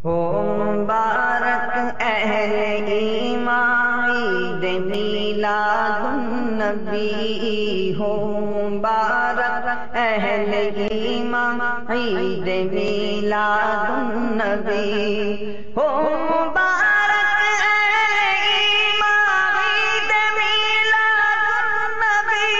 ہو مبارک اہل ایمان عید میلاد النبی، ہو مبارک اہل ایمان عید میلاد النبی، ہو مبارک اہل ایمان عید میلاد النبی،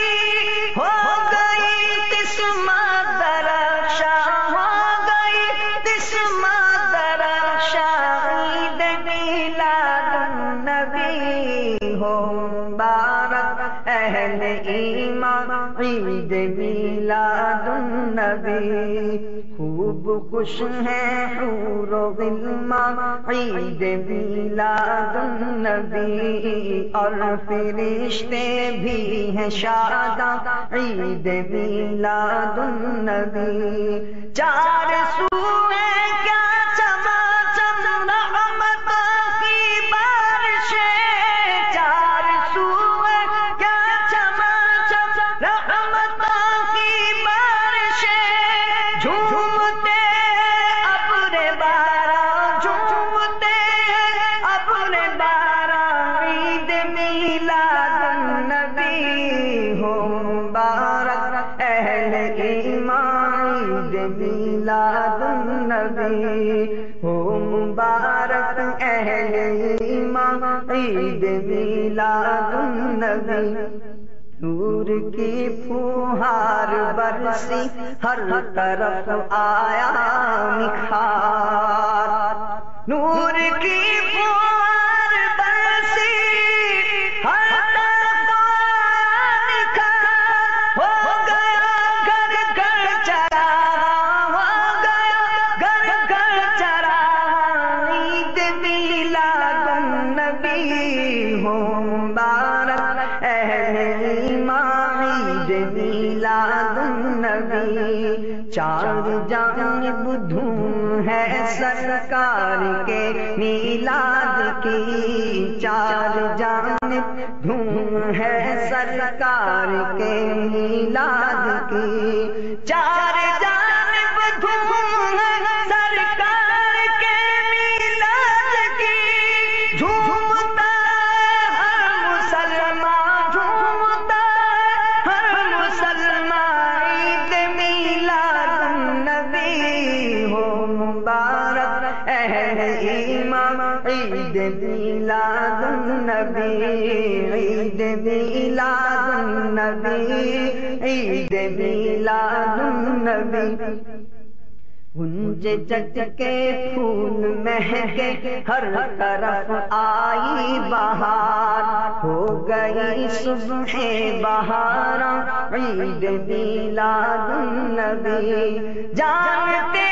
ہو گئی قسمت درخشاں، ہو گئی قسمت درخشاں عید میلاد النبی، ہو مبارک اہل ایمان عید میلاد النبی، خوب خوش ہیں حور و غلمان عید میلاد النبی، اور فرشتے بھی ہیں شاداں عید میلاد النبی، چار سوئے کیا چماچم رحمتوں کی بارشیں، چار سوئے کیا چماچم رحمتوں کی بارشیں، جھومتے ابر باران، جھومتے ابر باران عید میلاد النبی، ہو مبارک اہل ایمان عید میلاد النبی، ہو مبارک اہل ایمان عید میلاد النبی، نور کی پھوہار برسی ہر طرف آیا نکھار، نور کی پھوہار برسی ہر طرف آیا نکھار، ہو گیا گھر گھر چراغاں، ہو گیا گھر گھر چراغاں عید میلاد النبی، ہو مبارک اہل ایمان عید میلاد النبی، چار جانب دھوم ہے سرکار کے میلاد کی، چار جانب دھوم ہے سرکار کے میلاد کی، چار جانب دھوم ہے سرکار کے میلاد کی، جھومتا ہر مسلمان، جھومتا ہر مسلمان عید میلاد النبی، ہو مبارک اہل ایمان عید میلاد النبی، عید میلاد النبی، عید میلاد النبی، گنج جج کے پھول مہکے ہر طرف آئی بہار، ہو گئی صبح بہاراں عید میلاد النبی، جانتے